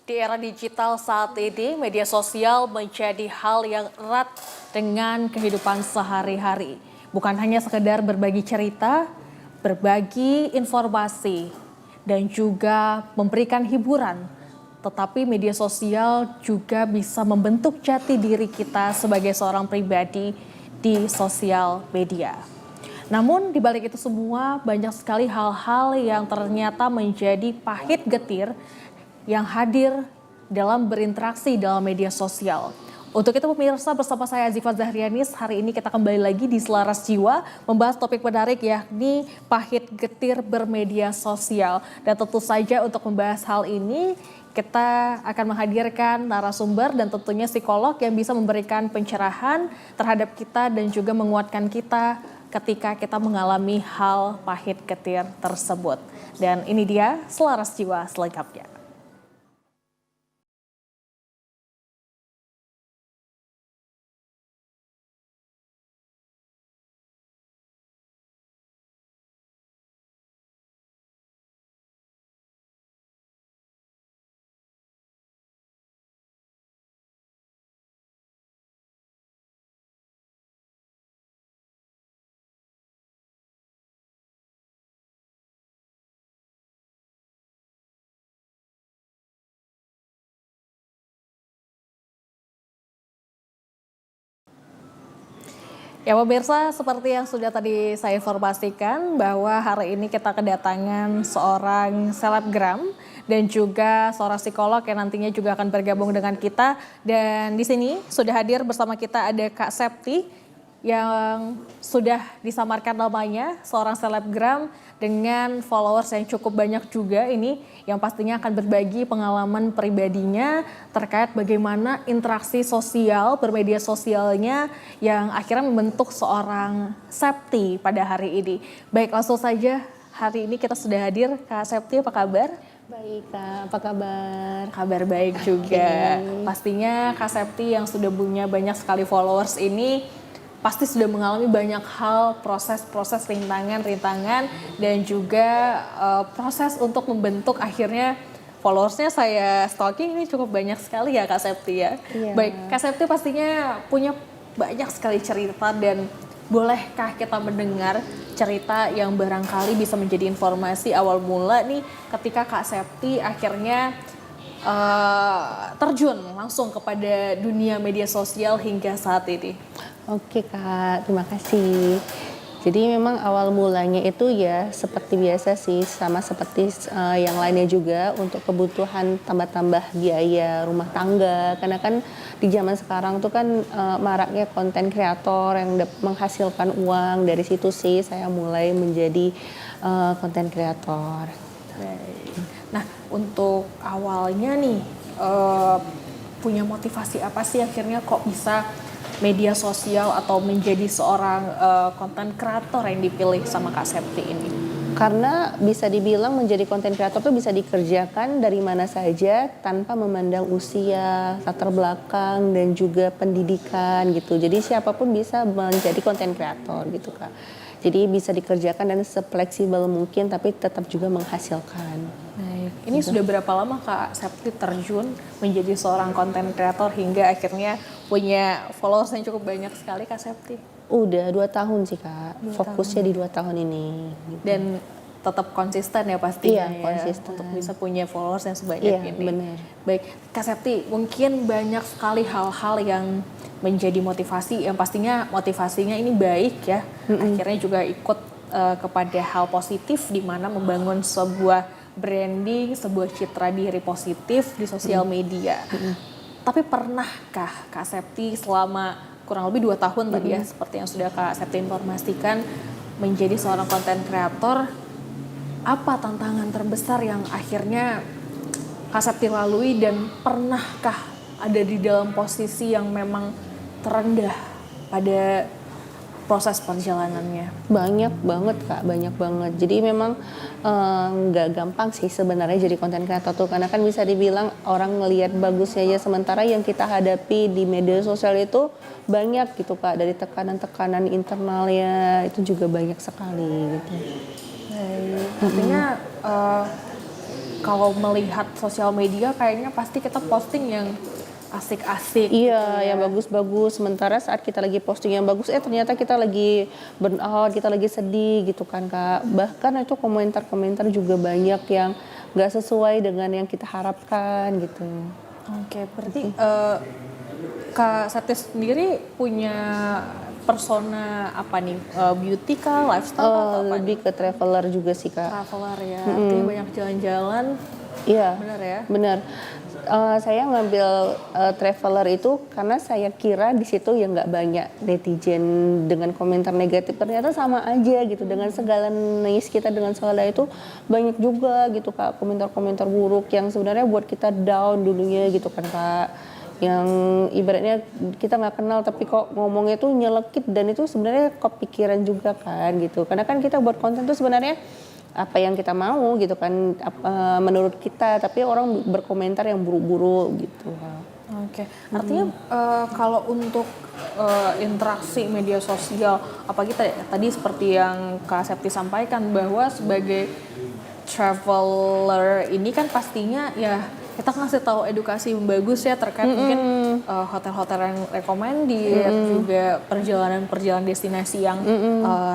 Di era digital saat ini, media sosial menjadi hal yang erat dengan kehidupan sehari-hari. Bukan hanya sekedar berbagi cerita, berbagi informasi, dan juga memberikan hiburan. Tetapi media sosial juga bisa membentuk jati diri kita sebagai seorang pribadi di sosial media. Namun di balik itu semua banyak sekali hal-hal yang ternyata menjadi pahit getir yang hadir dalam berinteraksi dalam media sosial. Untuk itu pemirsa, bersama saya Azifa Zahrianis, hari ini kita kembali lagi di Selaras Jiwa membahas topik menarik yakni pahit getir bermedia sosial. Dan tentu saja untuk membahas hal ini kita akan menghadirkan narasumber dan tentunya psikolog yang bisa memberikan pencerahan terhadap kita dan juga menguatkan kita ketika kita mengalami hal pahit getir tersebut. Dan ini dia Selaras Jiwa selengkapnya. Ya pemirsa, seperti yang sudah tadi saya informasikan bahwa hari ini kita kedatangan seorang selebgram dan juga seorang psikolog yang nantinya juga akan bergabung dengan kita. Dan di sini sudah hadir bersama kita ada Kak Septi yang sudah disamarkan namanya, seorang selebgram dengan followers yang cukup banyak juga ini, yang pastinya akan berbagi pengalaman pribadinya terkait bagaimana interaksi sosial, bermedia sosialnya yang akhirnya membentuk seorang Septi pada hari ini. Baik, langsung saja hari ini kita sudah hadir. Kak Septi, apa kabar? Baik Kak, apa kabar? Kabar baik juga. Pastinya Kak Septi yang sudah punya banyak sekali followers ini pasti sudah mengalami banyak hal, proses-proses rintangan dan juga proses untuk membentuk akhirnya followersnya saya stalking ini cukup banyak sekali ya Kak Septi ya. Iya. Baik, Kak Septi pastinya punya banyak sekali cerita dan bolehkah kita mendengar cerita yang barangkali bisa menjadi informasi awal mula nih ketika Kak Septi akhirnya terjun langsung kepada dunia media sosial hingga saat ini. Oke Kak, terima kasih. Jadi memang awal mulanya itu ya seperti biasa sih, sama seperti yang lainnya juga untuk kebutuhan tambah-tambah biaya rumah tangga. Karena kan di zaman sekarang tuh kan maraknya konten kreator yang menghasilkan uang. Dari situ sih saya mulai menjadi konten kreator. Nah, untuk awalnya nih punya motivasi apa sih akhirnya kok bisa media sosial atau menjadi seorang konten kreator yang dipilih sama Kak Septi ini? Karena bisa dibilang menjadi konten kreator tuh bisa dikerjakan dari mana saja tanpa memandang usia, latar belakang, dan juga pendidikan gitu. Jadi siapapun bisa menjadi konten kreator gitu Kak. Jadi bisa dikerjakan dan sefleksibel mungkin tapi tetap juga menghasilkan. Baik, ini sudah berapa lama Kak Septi terjun menjadi seorang konten kreator hingga akhirnya punya followers yang cukup banyak sekali Kak Septi? Udah 2 tahun sih Kak, fokusnya di 2 tahun ini. Gitu. Dan tetap konsisten ya pastinya Iya, ya konsisten. untuk bisa punya followers yang sebanyak Iya, ini. benar. Baik, Kak Septi, mungkin banyak sekali hal-hal yang menjadi motivasi, yang pastinya motivasinya ini baik ya. Akhirnya juga ikut kepada hal positif di mana membangun sebuah branding, sebuah citra diri positif di sosial media. Tapi pernahkah Kak Septi selama kurang lebih 2 tahun tadi ya, seperti yang sudah Kak Septi informasikan, menjadi seorang konten kreator, apa tantangan terbesar yang akhirnya Kak Septi lalui dan pernahkah ada di dalam posisi yang memang terendah pada proses perjalanannya? Banyak banget Kak, banyak banget. Jadi memang nggak gampang sih sebenarnya jadi konten kreator tuh. Karena kan bisa dibilang orang ngelihat bagusnya aja, sementara yang kita hadapi di media sosial itu banyak gitu Kak. Dari tekanan-tekanan internalnya itu juga banyak sekali gitu. Artinya kalau melihat sosial media kayaknya pasti kita posting yang asik-asik Iya, gitu ya. yang bagus-bagus. Sementara saat kita lagi posting yang bagus, ternyata kita lagi burn out, kita lagi sedih gitu kan Kak. Bahkan itu komentar-komentar juga banyak yang nggak sesuai dengan yang kita harapkan gitu. Oke, berarti Kak Septi sendiri punya persona apa nih? Beauty kah, lifestyle kah, atau apa? Lebih ke traveler juga sih Kak. Traveler ya, artinya banyak jalan-jalan, Iya, benar ya? benar. Saya ngambil traveler itu karena saya kira di situ ya nggak banyak netizen dengan komentar negatif. Ternyata sama aja gitu dengan segala nice kita dengan segala itu banyak juga gitu Kak komentar-komentar buruk yang sebenarnya buat kita down dulunya gitu kan Kak. Yang ibaratnya kita nggak kenal tapi kok ngomongnya tuh nyelekit dan itu sebenarnya kepikiran juga kan gitu. Karena kan kita buat konten tuh sebenarnya apa yang kita mau gitu kan menurut kita, tapi orang berkomentar yang buruk-buruk gitu. Oke, artinya kalau untuk interaksi media sosial, apa kita tadi seperti yang Kak Septi sampaikan bahwa sebagai traveler ini kan pastinya ya kita ngasih tahu edukasi yang bagus ya terkait mungkin hotel-hotel yang recommended, juga perjalanan-perjalanan destinasi yang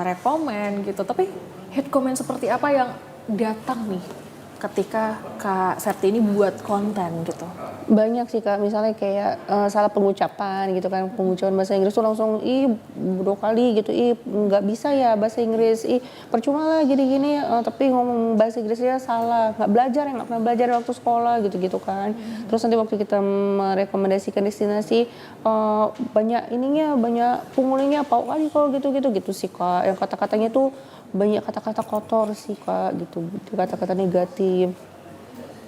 recommend gitu. Tapi hate comment seperti apa yang datang nih ketika Kak Septi ini buat konten gitu? Banyak sih Kak, misalnya kayak salah pengucapan gitu kan, pengucapan bahasa Inggris tuh langsung bodoh kali gitu, nggak bisa ya bahasa Inggris, percuma lah gini-gini, tapi ngomong bahasa Inggrisnya salah, nggak belajar ya, nggak pernah belajar waktu sekolah gitu-gitu kan. Terus nanti waktu kita merekomendasikan destinasi, banyak ininya, banyak pungulinya, pau kali kalau gitu sih Kak, yang kata-katanya tuh banyak kata-kata kotor sih Kak gitu, kata-kata negatif.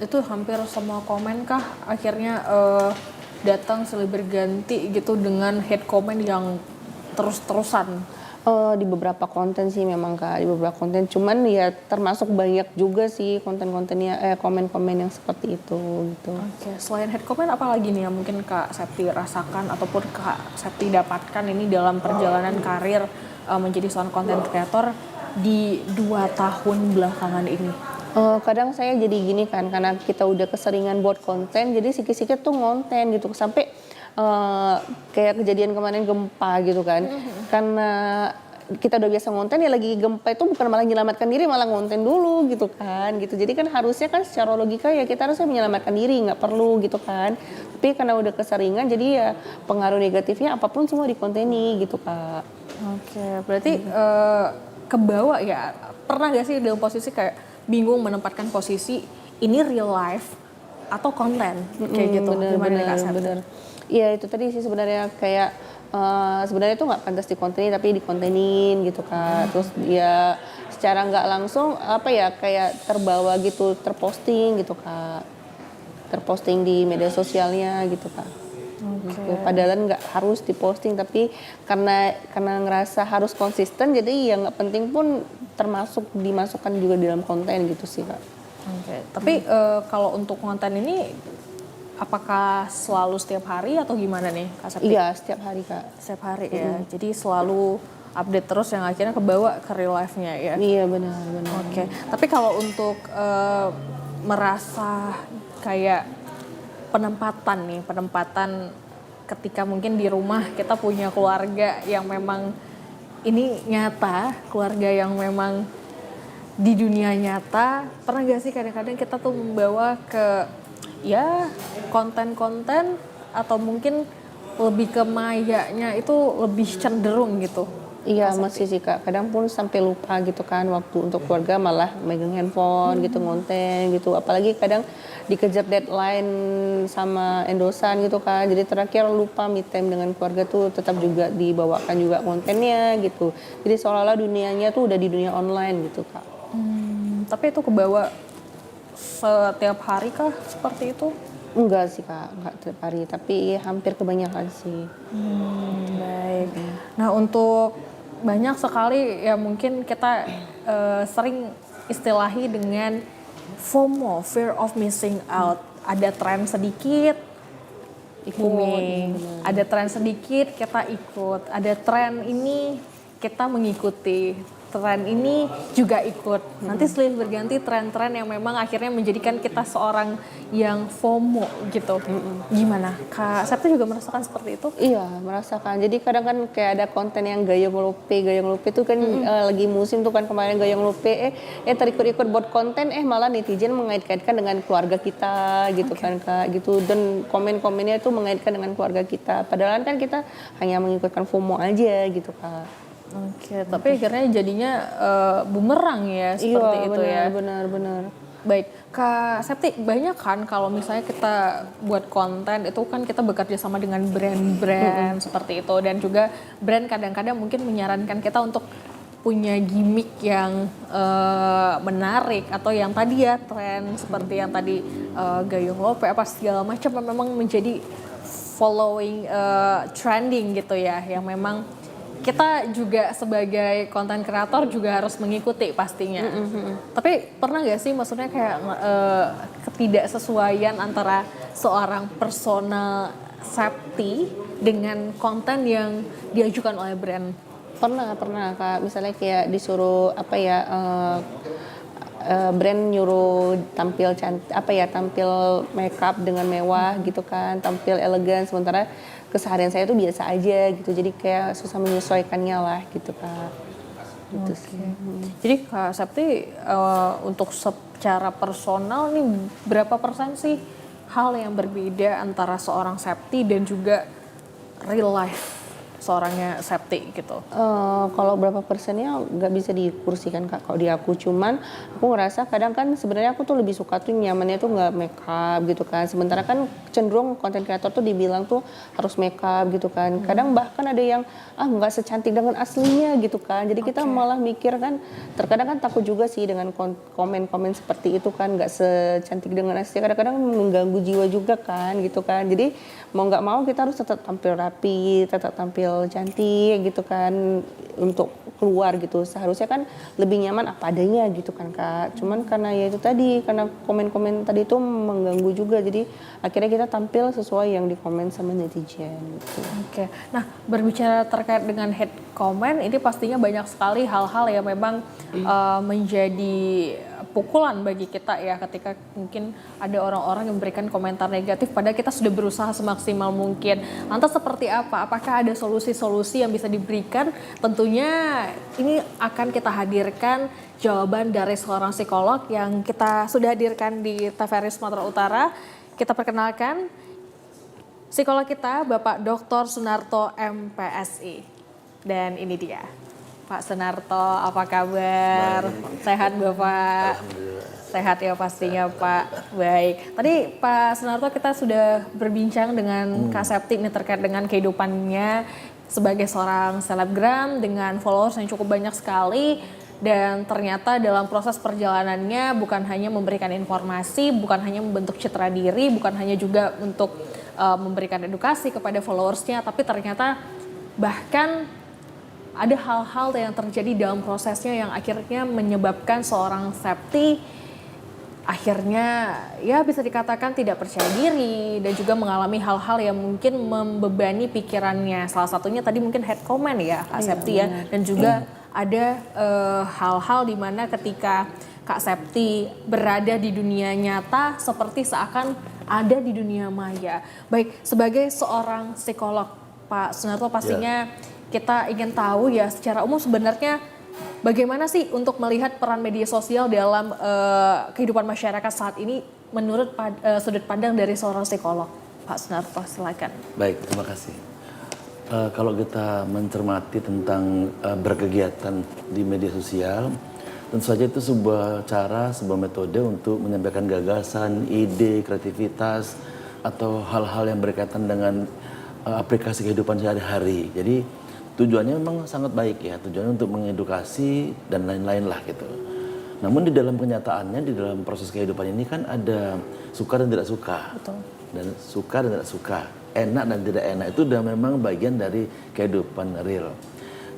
Itu hampir semua komen kah akhirnya datang silih berganti gitu dengan hate comment yang terus-terusan? Di beberapa konten sih memang Kak, di beberapa konten, cuman ya termasuk banyak juga sih konten-kontennya, komen-komen yang seperti itu gitu. Oke, selain hate comment apa lagi nih yang mungkin Kak Septi rasakan ataupun Kak Septi dapatkan ini dalam perjalanan karir menjadi seorang content creator di 2 tahun belakangan ini? Kadang saya jadi gini kan, karena kita udah keseringan buat konten, jadi sikit-sikit tuh ngonten gitu, sampai kayak kejadian kemarin gempa gitu kan. Karena kita udah biasa ngonten, ya lagi gempa itu bukan malah menyelamatkan diri, malah ngonten dulu gitu kan. Gitu. Jadi kan harusnya kan secara logika ya kita harusnya menyelamatkan diri, nggak perlu gitu kan. Tapi karena udah keseringan, jadi ya pengaruh negatifnya apapun semua dikonteni gitu Kak. Oke, berarti kebawa ya, pernah gak sih dalam posisi kayak bingung menempatkan posisi ini real life atau konten kayak gitu? Gimana nih Kak Septi? Bener. Iya itu tadi sih sebenarnya kayak sebenarnya itu nggak pantas dikontenin tapi dikontenin gitu Kak. Terus ya secara nggak langsung apa ya kayak terbawa gitu, terposting gitu Kak. Terposting di media sosialnya gitu Kak. Gitu. Padahal nggak harus diposting tapi karena ngerasa harus konsisten jadi ya nggak penting pun termasuk dimasukkan juga di dalam konten gitu sih Kak. Oke, tapi kalau untuk konten ini apakah selalu setiap hari atau gimana nih Kak Septi? Iya setiap hari Kak. Setiap hari ya, jadi selalu update terus yang akhirnya kebawa ke real life-nya ya? Iya benar. Oke, tapi kalau untuk merasa kayak penempatan ketika mungkin di rumah kita punya keluarga yang memang ini nyata, keluarga yang memang di dunia nyata, pernah gak sih kadang-kadang kita tuh membawa ke ya konten-konten atau mungkin lebih ke mayanya itu lebih cenderung gitu? Iya masih sih Kak, kadang pun sampai lupa gitu kan waktu untuk keluarga malah megang handphone gitu ngonten gitu, apalagi kadang dikejar deadline sama endosan gitu kan, jadi terakhir lupa me time dengan keluarga tuh tetap juga dibawakan juga kontennya gitu, jadi seolah-olah dunianya tuh udah di dunia online gitu Kak. Tapi itu kebawa setiap hari kah seperti itu? Enggak sih Kak, enggak tiap hari, tapi hampir kebanyakan sih. Baik. Nah untuk banyak sekali ya mungkin kita sering istilahi dengan FOMO, fear of missing out. Ada tren sedikit, booming. Ada tren sedikit, kita ikut. Ada tren ini, kita mengikuti. tren ini juga ikut. Nanti silih berganti tren-tren yang memang akhirnya menjadikan kita seorang yang FOMO gitu. Gimana? Kak Septi juga merasakan seperti itu? Iya, merasakan. Jadi kadang kan kayak ada konten yang gayung lupe itu kan lagi musim tuh kan kemarin gayung lupe, terikut-ikut buat konten, malah netizen mengait-kaitkan dengan keluarga kita gitu kan Kak, gitu. Dan komen-komennya itu mengaitkan dengan keluarga kita. Padahal kan kita hanya mengikutkan FOMO aja gitu Kak. Oke, tapi akhirnya jadinya bumerang ya seperti Iya, itu ya. benar. Baik, Kak Septi, banyak kan kalau misalnya kita buat konten itu kan kita bekerja sama dengan brand-brand seperti itu, dan juga brand kadang-kadang mungkin menyarankan kita untuk punya gimmick yang menarik atau yang tadi ya tren seperti yang tadi gayung lope apa segala macam memang menjadi following trending gitu ya, yang memang kita juga sebagai konten kreator juga harus mengikuti pastinya. Tapi pernah gak sih maksudnya kayak ketidaksesuaian antara seorang personal Septi dengan konten yang diajukan oleh brand? Pernah Kak, misalnya kayak disuruh brand nyuruh tampil cantik, tampil makeup dengan mewah gitu kan, tampil elegan, sementara keseharian saya tuh biasa aja gitu, jadi kayak susah menyesuaikannya lah gitu Kak. Gitu sih. Jadi Kak Septi untuk secara personal nih berapa persen sih hal yang berbeda antara seorang Septi dan juga real life seorangnya Septi gitu? Kalau berapa persennya nggak bisa dikursikan Kak kalau di aku, cuman aku ngerasa kadang kan sebenarnya aku tuh lebih suka tuh nyamannya tuh nggak makeup gitu kan, sementara kan cenderung konten kreator tuh dibilang tuh harus makeup gitu kan, kadang bahkan ada yang nggak secantik dengan aslinya gitu kan, jadi kita malah mikir kan, terkadang kan takut juga sih dengan komen-komen seperti itu kan, nggak secantik dengan aslinya, kadang-kadang mengganggu jiwa juga kan gitu kan, jadi mau nggak mau kita harus tetap tampil rapi, tetap tampil cantik gitu kan untuk keluar gitu. Seharusnya kan lebih nyaman apa adanya gitu kan Kak. Cuman karena ya itu tadi, karena komen-komen tadi itu mengganggu juga, jadi akhirnya kita tampil sesuai yang dikomen sama netizen gitu. Oke, nah berbicara terkait dengan hate comment, ini pastinya banyak sekali hal-hal yang memang menjadi pukulan bagi kita ya, ketika mungkin ada orang-orang yang memberikan komentar negatif padahal kita sudah berusaha semaksimal mungkin. Lantas seperti apa? Apakah ada solusi-solusi yang bisa diberikan? Tentunya ini akan kita hadirkan jawaban dari seorang psikolog yang kita sudah hadirkan di TVRI Sumatera Utara. Kita perkenalkan psikolog kita Bapak Dr. Sunarto MPSI. Dan ini dia. Pak Sunarto, apa kabar? Baik. Sehat Bapak? Sehat ya pastinya Pak. Baik. Tadi Pak Sunarto kita sudah berbincang dengan Kak Septi ini terkait dengan kehidupannya sebagai seorang selebgram dengan followers yang cukup banyak sekali. Dan ternyata dalam proses perjalanannya bukan hanya memberikan informasi, bukan hanya membentuk citra diri, bukan hanya juga untuk memberikan edukasi kepada followersnya, tapi ternyata bahkan ada hal-hal yang terjadi dalam prosesnya yang akhirnya menyebabkan seorang Septi akhirnya ya bisa dikatakan tidak percaya diri dan juga mengalami hal-hal yang mungkin membebani pikirannya. Salah satunya tadi mungkin hate comment ya Kak Septi ya, dan juga ada hal-hal di mana ketika Kak Septi berada di dunia nyata seperti seakan ada di dunia maya. Baik, sebagai seorang psikolog Pak Sunarto pastinya kita ingin tahu ya secara umum sebenarnya bagaimana sih untuk melihat peran media sosial dalam kehidupan masyarakat saat ini menurut sudut pandang dari seorang psikolog. Pak Sunarto, silakan. Baik, terima kasih. Kalau kita mencermati tentang berkegiatan di media sosial, tentu saja itu sebuah cara, sebuah metode untuk menyampaikan gagasan, ide, kreativitas, atau hal-hal yang berkaitan dengan aplikasi kehidupan sehari-hari. Jadi tujuannya memang sangat baik ya, tujuannya untuk mengedukasi dan lain-lain lah gitu. Namun di dalam kenyataannya, di dalam proses kehidupan ini kan ada suka dan tidak suka. Betul. Dan suka dan tidak suka, enak dan tidak enak, itu udah memang bagian dari kehidupan real.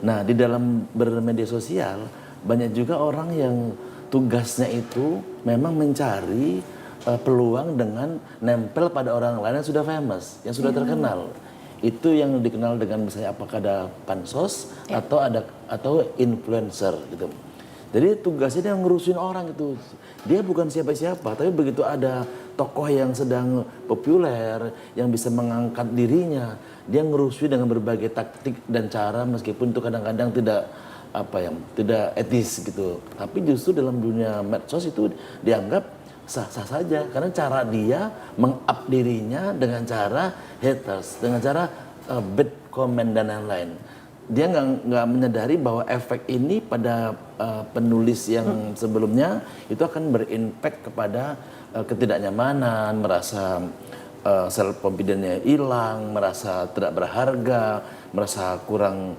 Nah di dalam bermedia sosial, banyak juga orang yang tugasnya itu memang mencari peluang dengan nempel pada orang lain yang sudah famous, yang sudah terkenal. itu yang dikenal dengan misalnya apakah ada pansos atau influencer gitu. Jadi tugasnya dia ngurusin orang itu. Dia bukan siapa-siapa, tapi begitu ada tokoh yang sedang populer, yang bisa mengangkat dirinya, dia ngurusin dengan berbagai taktik dan cara meskipun itu kadang-kadang tidak tidak etis gitu. Tapi justru dalam dunia medsos itu dianggap sah-sah saja karena cara dia meng-up dirinya dengan cara haters, dengan cara bad comment dan lain-lain. Dia nggak menyadari bahwa efek ini pada penulis yang sebelumnya itu akan berimpact kepada ketidaknyamanan, merasa self confidence-nya hilang, merasa tidak berharga, merasa kurang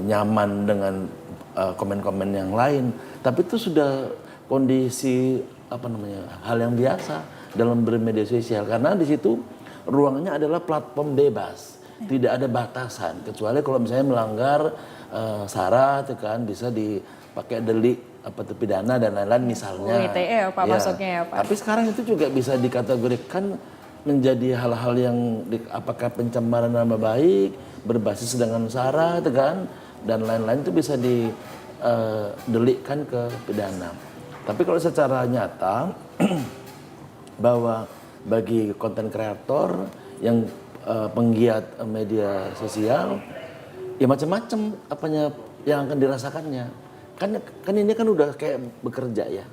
nyaman dengan komen-komen yang lain. Tapi itu sudah kondisi hal yang biasa dalam bermedia sosial karena di situ ruangnya adalah platform bebas. Tidak ada batasan kecuali kalau misalnya melanggar syarat kan bisa dipakai delik pidana dan lain-lain misalnya. ITE ya Pak maksudnya ya Pak. Tapi sekarang itu juga bisa dikategorikan menjadi hal-hal yang apakah pencemaran nama baik berbasis dengan syarat kan dan lain-lain itu bisa didelikkan ke pidana. Tapi kalau secara nyata bahwa bagi konten kreator yang penggiat media sosial ya macam-macam apanya yang akan dirasakannya kan ini kan udah kayak bekerja ya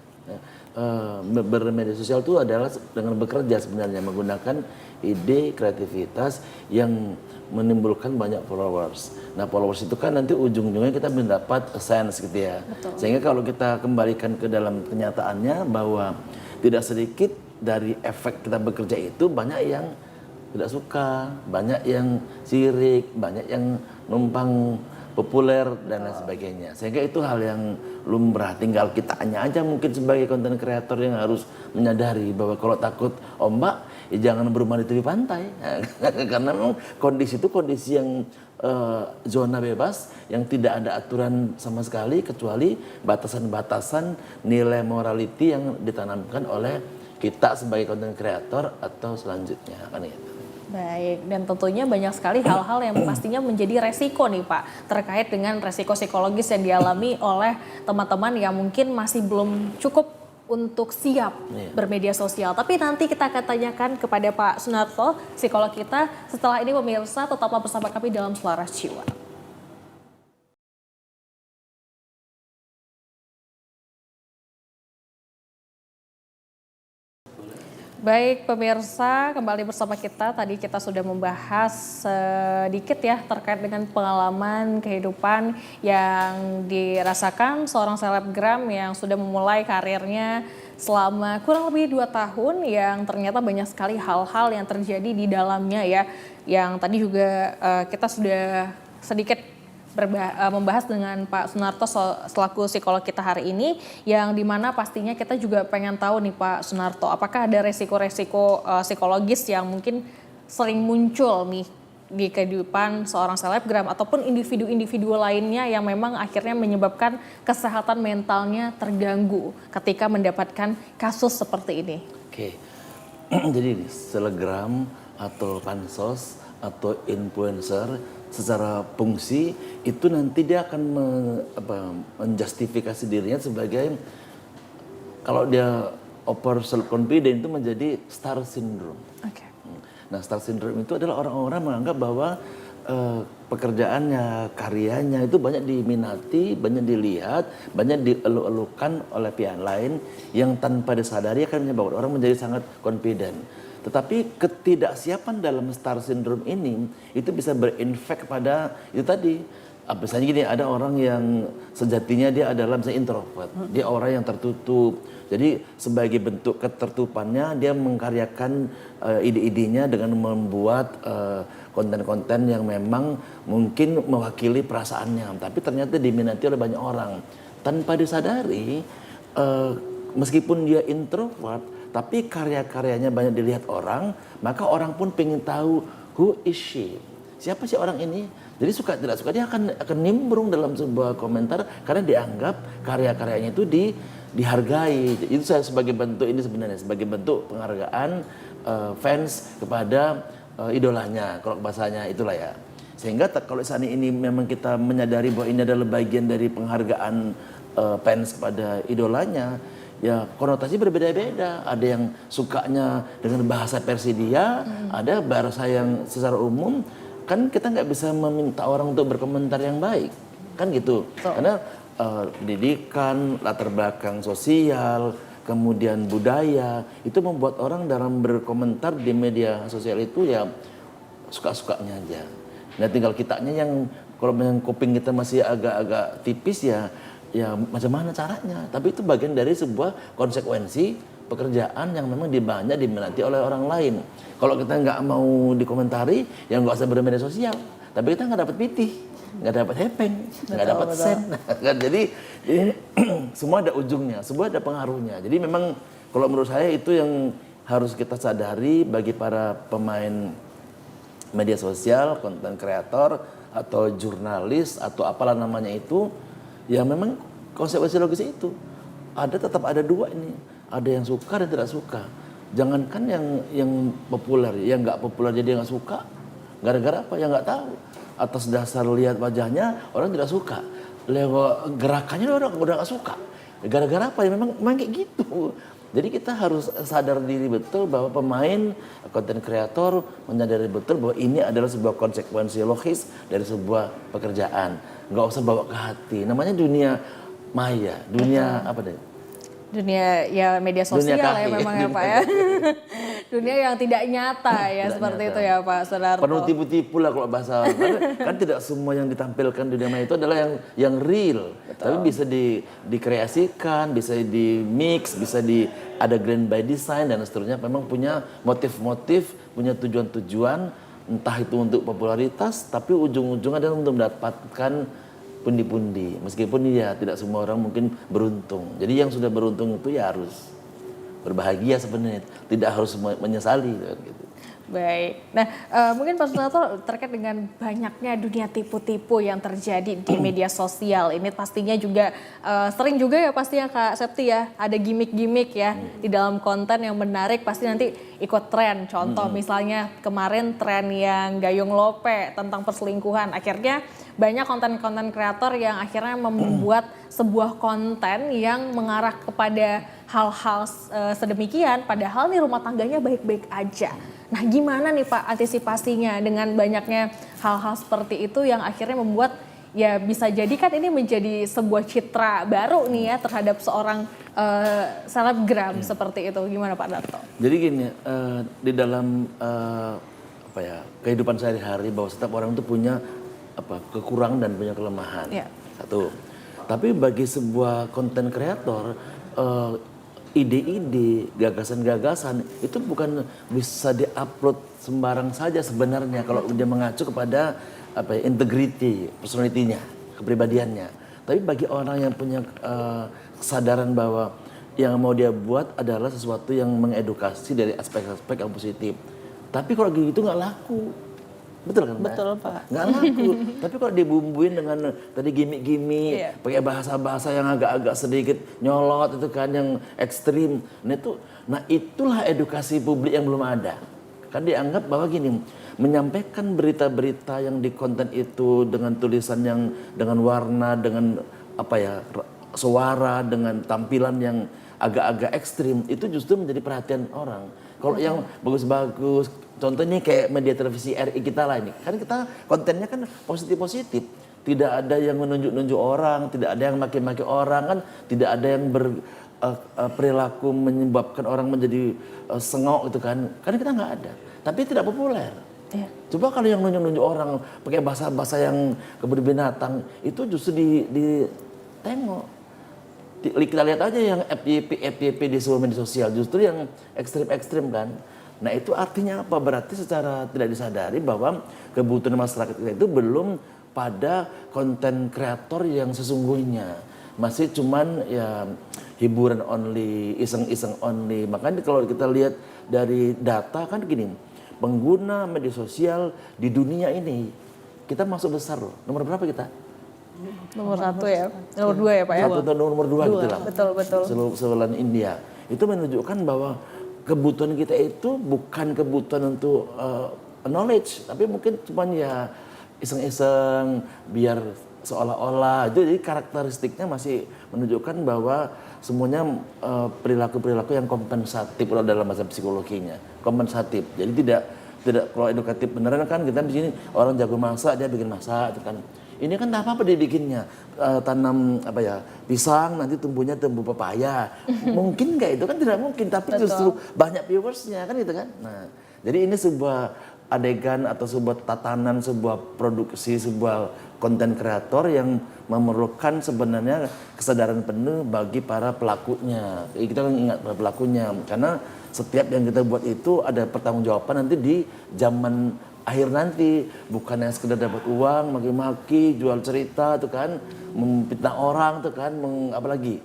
bermedia sosial itu adalah dengan bekerja sebenarnya menggunakan ide kreativitas yang menimbulkan banyak followers. Nah followers itu kan nanti ujung-ujungnya kita mendapat sense gitu ya. Betul. Sehingga kalau kita kembalikan ke dalam kenyataannya bahwa tidak sedikit dari efek kita bekerja itu banyak yang tidak suka, banyak yang sirik, banyak yang numpang populer dan lain sebagainya. Sehingga itu hal yang lumrah. Tinggal kitanya aja mungkin sebagai konten kreator yang harus menyadari bahwa kalau takut ombak, ya jangan bermain di tepi pantai. Karena memang kondisi itu kondisi yang zona bebas, yang tidak ada aturan sama sekali kecuali batasan-batasan nilai morality yang ditanamkan oleh kita sebagai konten kreator atau selanjutnya kan gitu. Baik, dan tentunya banyak sekali hal-hal yang pastinya menjadi resiko nih Pak, terkait dengan resiko psikologis yang dialami oleh teman-teman yang mungkin masih belum cukup untuk siap bermedia sosial. Tapi nanti kita akan tanyakan kepada Pak Sunarto, psikolog kita. Setelah ini pemirsa tetaplah bersama kami dalam Selaras Jiwa. Baik pemirsa, kembali bersama kita. Tadi kita sudah membahas sedikit ya terkait dengan pengalaman kehidupan yang dirasakan seorang selebgram yang sudah memulai karirnya selama kurang lebih 2 tahun yang ternyata banyak sekali hal-hal yang terjadi di dalamnya ya. Yang tadi juga kita sudah sedikit membahas dengan Pak Sunarto selaku psikolog kita hari ini, yang dimana pastinya kita juga pengen tahu nih Pak Sunarto, apakah ada resiko-resiko psikologis yang mungkin sering muncul nih di kehidupan seorang selebgram ataupun individu-individu lainnya yang memang akhirnya menyebabkan kesehatan mentalnya terganggu ketika mendapatkan kasus seperti ini. Oke, jadi selebgram atau pansos atau influencer secara fungsi itu nanti dia akan menjustifikasi dirinya sebagai, kalau dia over self confident itu menjadi star syndrome. Okay. Nah star syndrome itu adalah orang-orang menganggap bahwa pekerjaannya, karyanya itu banyak diminati, banyak dilihat, banyak dieluk-elukan oleh pihak lain yang tanpa disadari akan menyebabkan orang menjadi sangat confident. Tetapi ketidaksiapan dalam star syndrome ini itu bisa berinfek kepada itu tadi. Misalnya gini, ada orang yang sejatinya dia adalah misalnya introvert, dia orang yang tertutup. Jadi sebagai bentuk ketertutupannya dia mengkaryakan ide-idenya dengan membuat konten-konten yang memang mungkin mewakili perasaannya, tapi ternyata diminati oleh banyak orang tanpa disadari. Meskipun dia introvert, tapi karya-karyanya banyak dilihat orang, maka orang pun pengen tahu who is she, siapa sih orang ini. Jadi suka tidak suka dia akan nimbrung dalam sebuah komentar karena dianggap karya-karyanya itu dihargai. Itu saya sebagai bentuk ini sebenarnya sebagai bentuk penghargaan fans kepada idolanya, kalau bahasanya itulah ya. Sehingga kalau saat ini memang kita menyadari bahwa ini adalah bagian dari penghargaan fans kepada idolanya, ya konotasi berbeda-beda. Ada yang sukanya dengan bahasa versi dia, ada bahasa yang secara umum. Kan kita nggak bisa meminta orang untuk berkomentar yang baik, kan gitu. Karena pendidikan, latar belakang sosial, kemudian budaya, itu membuat orang dalam berkomentar di media sosial itu ya suka-sukanya aja. Nah tinggal kitanya yang kalau yang kuping kita masih agak-agak tipis ya macam mana caranya. Tapi itu bagian dari sebuah konsekuensi pekerjaan yang memang banyak diminati oleh orang lain. Kalau kita nggak mau dikomentari, ya nggak usah bermedia sosial. Tapi kita nggak dapat pitih, nggak dapat hepeng, nggak dapat sen. Jadi semua ada ujungnya, semua ada pengaruhnya. Jadi memang kalau menurut saya itu yang harus kita sadari bagi para pemain media sosial, konten kreator atau jurnalis atau apalah namanya itu, ya memang konsekuensi logisnya itu tetap ada dua ini, ada yang suka dan tidak suka. Jangankan yang populer, yang nggak populer jadi nggak suka, gara-gara apa? Ya nggak tahu. Atas dasar lihat wajahnya orang tidak suka, lewat gerakannya orang udah nggak suka. Gara-gara apa? Ya memang kayak gitu. Jadi kita harus sadar diri betul bahwa pemain, konten kreator menyadari betul bahwa ini adalah sebuah konsekuensi logis dari sebuah pekerjaan. Nggak usah bawa ke hati. Namanya dunia maya, dunia apa deh? Dunia ya media sosial ya memang ya Pak ya. Dunia yang tidak nyata ya tidak seperti nyata. Itu ya Pak Sunarto. Penuh tipu-tipu lah kalau bahasa. kan tidak semua yang ditampilkan di dunia maya itu adalah yang real. Betul. Tapi bisa dikreasikan, bisa di mix, bisa ada grand by design dan seterusnya. Memang punya motif-motif, punya tujuan-tujuan, entah itu untuk popularitas, tapi ujung-ujungnya adalah untuk mendapatkan pundi-pundi. Meskipun ya tidak semua orang mungkin beruntung. Jadi yang sudah beruntung itu ya harus berbahagia sebenarnya, tidak harus menyesali gitu. Baik. Nah, mungkin Pak Sunarto terkait dengan banyaknya dunia tipu-tipu yang terjadi di media sosial. Ini pastinya juga sering juga ya pastinya Kak Septi ya, ada gimmick-gimmick ya di dalam konten yang menarik pasti nanti ikut tren. Contoh misalnya kemarin tren yang Gayung Lope tentang perselingkuhan. Akhirnya banyak konten-konten kreator yang akhirnya membuat sebuah konten yang mengarah kepada hal-hal sedemikian, padahal nih rumah tangganya baik-baik aja. Nah gimana nih Pak antisipasinya dengan banyaknya hal-hal seperti itu yang akhirnya membuat ya bisa jadi kan ini menjadi sebuah citra baru nih ya terhadap seorang selebgram seperti itu. Gimana Pak Darto? Jadi gini, di dalam kehidupan sehari-hari bahwa setiap orang itu punya kekurangan dan punya kelemahan. Ya. Satu. Tapi bagi sebuah konten kreator, ide-ide, gagasan-gagasan itu bukan bisa diupload sembarang saja sebenarnya kalau dia mengacu kepada integrity, personality-nya, kepribadiannya. Tapi bagi orang yang punya kesadaran bahwa yang mau dia buat adalah sesuatu yang mengedukasi dari aspek-aspek yang positif. Tapi kalau gitu nggak laku. Betul kan, Mbak? Betul, Pak. Nggak laku. Tapi kalau dibumbuin dengan tadi gimmick-gimmick, pakai bahasa-bahasa yang agak-agak sedikit nyolot itu kan, yang ekstrim. Nah itulah edukasi publik yang belum ada. Kan dianggap bahwa gini, menyampaikan berita-berita yang di konten itu dengan tulisan yang dengan warna, dengan suara, dengan tampilan yang agak-agak ekstrim, itu justru menjadi perhatian orang. Kalau yang bagus-bagus, contohnya kayak media televisi RI kita lah ini, kan kita kontennya kan positif-positif. Tidak ada yang menunjuk-nunjuk orang, tidak ada yang maki-maki orang, kan tidak ada yang perilaku menyebabkan orang menjadi sengok gitu kan. Karena kita nggak ada, tapi tidak populer. Ya. Coba kalau yang nunjuk-nunjuk orang pakai bahasa-bahasa yang kebun-binatang, itu justru ditengok. Kita lihat aja yang FYP di seluruh media sosial, justru yang ekstrim-ekstrim kan. Nah itu artinya apa? Berarti secara tidak disadari bahwa kebutuhan masyarakat kita itu belum pada konten kreator yang sesungguhnya. Masih cuman ya hiburan only, iseng-iseng only. Makanya kalau kita lihat dari data kan gini, pengguna media sosial di dunia ini, kita masuk besar loh. Nomor berapa kita? Nomor 1 ya, nomor 2 ya Pak ya? Nomor 2 gitu lah. Betul. Selain India. Itu menunjukkan bahwa kebutuhan kita itu bukan kebutuhan untuk knowledge, tapi mungkin cuman ya iseng-iseng biar seolah-olah. Jadi karakteristiknya masih menunjukkan bahwa semuanya perilaku-perilaku yang kompensatif kalau dalam bahasa psikologinya, kompensatif. Jadi tidak kalau edukatif beneran kan kita di sini orang jago masak dia bikin masak itu kan. Ini kan tak apa-apa dibikinnya tanam apa ya pisang nanti tumbuhnya tumbuh pepaya. Mungkin nggak itu kan tidak mungkin tapi justru banyak viewersnya kan gitu kan. Nah jadi ini sebuah adegan atau sebuah tatanan sebuah produksi sebuah konten kreator yang memerlukan sebenarnya kesadaran penuh bagi para pelakunya. Kita ingat para pelakunya karena setiap yang kita buat itu ada pertanggungjawaban nanti di zaman akhir nanti, bukan yang sekedar dapat uang, maki-maki, jual cerita tuh kan, memfitnah orang tuh kan, apalagi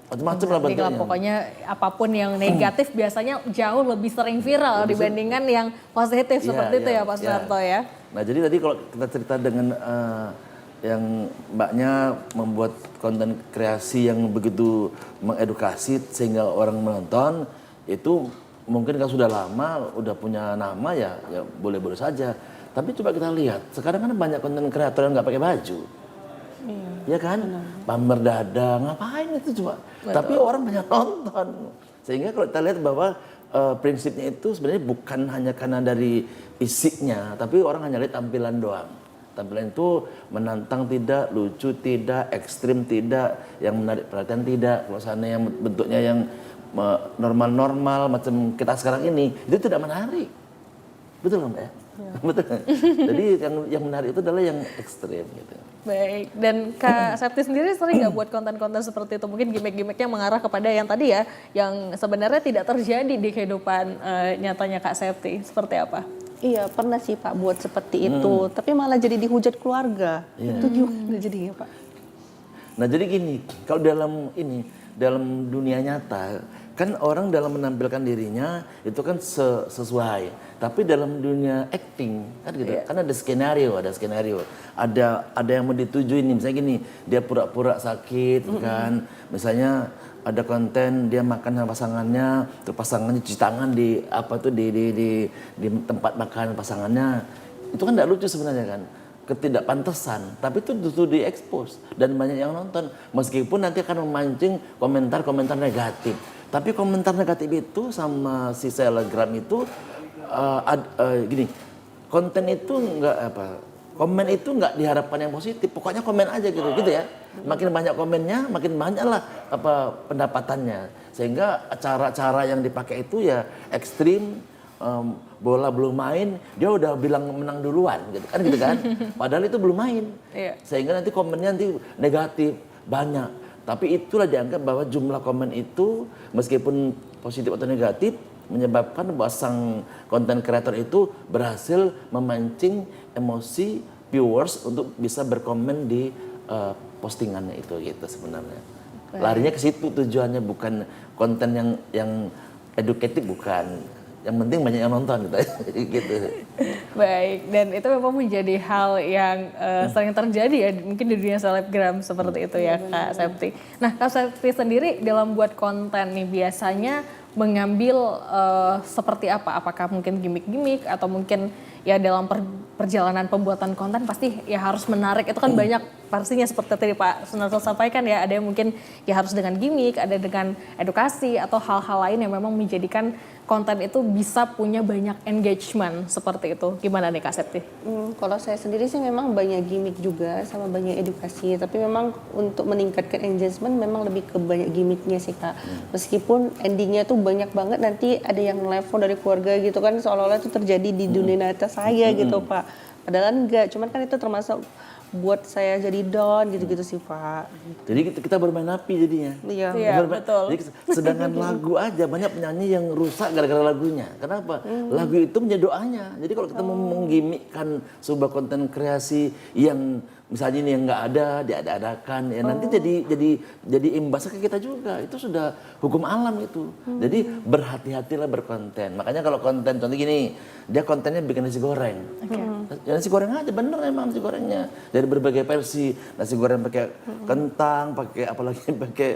macam-macam lah bentuknya. Pokoknya apapun yang negatif biasanya jauh lebih sering viral dibandingkan yang positif seperti itu ya Pak Sunarto ya. Nah jadi tadi kalau kita cerita dengan yang mbaknya membuat konten kreasi yang begitu mengedukasi sehingga orang menonton itu mungkin kalau sudah lama udah punya nama ya boleh-boleh saja. Tapi coba kita lihat sekarang kan banyak konten kreator yang nggak pakai baju. Ya kan, pamer dada, ngapain itu coba? Betul. Tapi orang banyak nonton, sehingga kalau kita lihat bahwa prinsipnya itu sebenarnya bukan hanya karena dari isinya, tapi orang hanya lihat tampilan doang. Tampilan itu menantang tidak, lucu tidak, ekstrim tidak, yang menarik perhatian tidak. Kalau seandainya yang bentuknya yang normal-normal macam kita sekarang ini, itu tidak menarik, betul nggak Mbak? Ya. Betul. Jadi yang menarik itu adalah yang ekstrim gitu. Baik, dan Kak Septi sendiri sering nggak buat konten-konten seperti itu? Mungkin gimmick-gimmicknya mengarah kepada yang tadi ya, yang sebenarnya tidak terjadi di kehidupan nyatanya Kak Septi. Seperti apa? Iya, pernah sih Pak buat seperti itu, tapi malah jadi dihujat keluarga. Itu juga jadi ya Pak. Nah jadi gini, kalau dalam dunia nyata, kan orang dalam menampilkan dirinya itu kan sesuai. Tapi dalam dunia acting kan gitu, kan ada skenario, ada yang mau dituju ini, misalnya gini, dia pura-pura sakit kan, misalnya ada konten dia makan sama pasangannya, terus pasangannya cuci tangan di di tempat makan pasangannya, itu kan tidak lucu sebenarnya kan, ketidakpantesan, tapi itu justru diekspos dan banyak yang nonton, meskipun nanti akan memancing komentar-komentar negatif. Tapi komentar negatif itu sama si selebgram itu gini, konten itu komen itu nggak diharapkan yang positif, pokoknya komen aja gitu ya. Makin banyak komennya, makin banyaklah pendapatannya. Sehingga cara-cara yang dipakai itu ya ekstrim, bola belum main, dia udah bilang menang duluan gitu kan. Padahal itu belum main. Sehingga nanti komennya nanti negatif, banyak. Tapi itulah dianggap bahwa jumlah komen itu meskipun positif atau negatif menyebabkan bahwa sang konten kreator itu berhasil memancing emosi viewers untuk bisa berkomen di postingannya itu gitu sebenarnya. Larinya ke situ tujuannya, bukan konten yang edukatif, bukan. Yang penting banyak yang nonton gitu. Baik, dan itu memang menjadi hal yang sering terjadi ya mungkin di dunia selebgram seperti itu ya Kak Septi. Nah Kak Septi sendiri dalam buat konten nih biasanya mengambil seperti apa? Apakah mungkin gimmick-gimmick atau mungkin ya dalam perjalanan pembuatan konten pasti ya harus menarik, itu kan banyak pastinya seperti tadi Pak Sunarto sampaikan ya, ada yang mungkin ya harus dengan gimmick, ada dengan edukasi atau hal-hal lain yang memang menjadikan konten itu bisa punya banyak engagement seperti itu. Gimana nih Kak Septi? Kalau saya sendiri sih memang banyak gimmick juga sama banyak edukasi, tapi memang untuk meningkatkan engagement memang lebih ke banyak gimmicknya sih Kak. Meskipun endingnya tuh banyak banget, nanti ada yang nelfon dari keluarga gitu kan, seolah-olah itu terjadi di dunia nyata saya gitu Pak. Padahal enggak, cuman kan itu termasuk buat saya jadi down gitu-gitu sih Pak. Jadi kita bermain api jadinya. Iya betul. Jadi sedangkan lagu aja banyak penyanyi yang rusak gara-gara lagunya. Kenapa? Lagu itu menjadi doanya. Jadi kalau kita mau menggimikkan sebuah konten kreasi yang misalnya ini yang nggak ada diada-adakan ya nanti jadi imbasnya ke kita juga. Itu sudah hukum alam itu. Jadi berhati-hatilah berkonten. Makanya kalau konten contoh gini, dia kontennya bikin nasi goreng. Ya nasi goreng aja, bener emang nasi gorengnya. Dari berbagai versi, nasi goreng pakai kentang, pakai apalagi pakai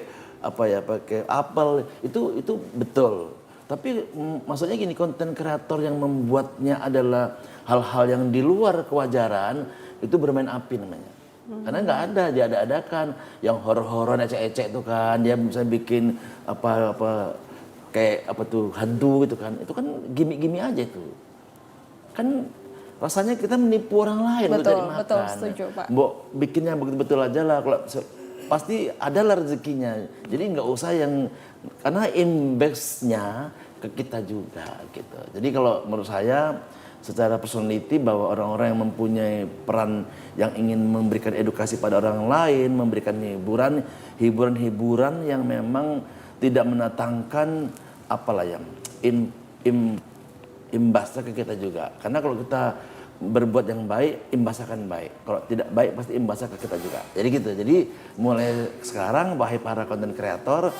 apel, itu betul. Tapi maksudnya gini, konten kreator yang membuatnya adalah hal-hal yang di luar kewajaran itu bermain api namanya. Karena nggak ada diada-adakan yang horor-horor ecek-ecek itu kan, dia misalnya bikin apa kayak apa tuh hantu gitu kan, itu kan gimmick-gimmick aja itu. Kan rasanya kita menipu orang lain untuk cari makan. Betul, setuju Pak. Mbok bikinnya betul-betul aja lah, kalau pasti ada lah rezekinya. Jadi nggak usah yang, karena imbasnya ke kita juga gitu. Jadi kalau menurut saya secara personality bahwa orang-orang yang mempunyai peran yang ingin memberikan edukasi pada orang lain, memberikan hiburan yang memang tidak mendatangkan apalah yang imbasnya ke kita juga. Karena kalau kita berbuat yang baik, imbasnya akan baik. Kalau tidak baik, pasti imbasnya ke kita juga. Jadi gitu. Jadi mulai sekarang, wahai para konten kreator,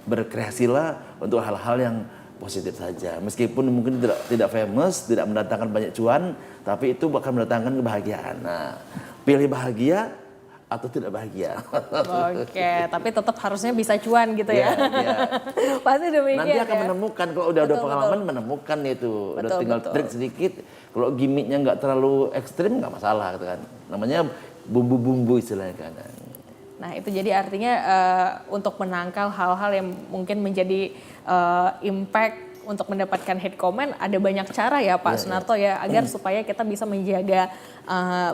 berkreasilah untuk hal-hal yang positif saja. Meskipun mungkin tidak famous, tidak mendatangkan banyak cuan, tapi itu akan mendatangkan kebahagiaan. Nah, pilih bahagia atau tidak bahagia. Oke, tapi tetap harusnya bisa cuan gitu ya. Iya. Pasti demikian. Nanti akan ya. menemukan, kalau udah pengalaman menemukan itu. Udah tinggal trik sedikit. Kalau gimmicknya nggak terlalu ekstrim nggak masalah gitu kan. Namanya bumbu-bumbu istilahnya kan. Nah itu jadi artinya untuk menangkal hal-hal yang mungkin menjadi impact untuk mendapatkan hate comment ada banyak cara ya Pak Sunarto ya agar supaya kita bisa menjaga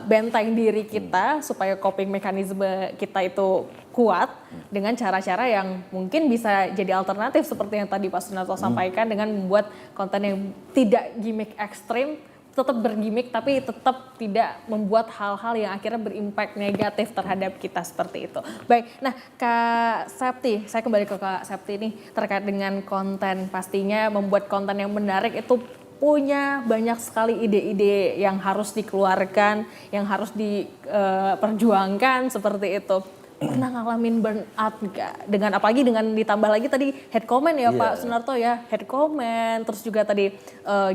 benteng diri kita supaya coping mekanisme kita itu kuat dengan cara-cara yang mungkin bisa jadi alternatif seperti yang tadi Pak Sunarto sampaikan dengan membuat konten yang tidak gimmick ekstrim, tetap bergimmick tapi tetap tidak membuat hal-hal yang akhirnya berimpact negatif terhadap kita seperti itu. Baik, nah Kak Septi, saya kembali ke Kak Septi nih terkait dengan konten, pastinya membuat konten yang menarik itu punya banyak sekali ide-ide yang harus dikeluarkan, yang harus diperjuangkan seperti itu. Pernah ngalamin burnout nggak? Dengan apalagi dengan ditambah lagi tadi head comment ya Pak Sunarto ya, head comment, terus juga tadi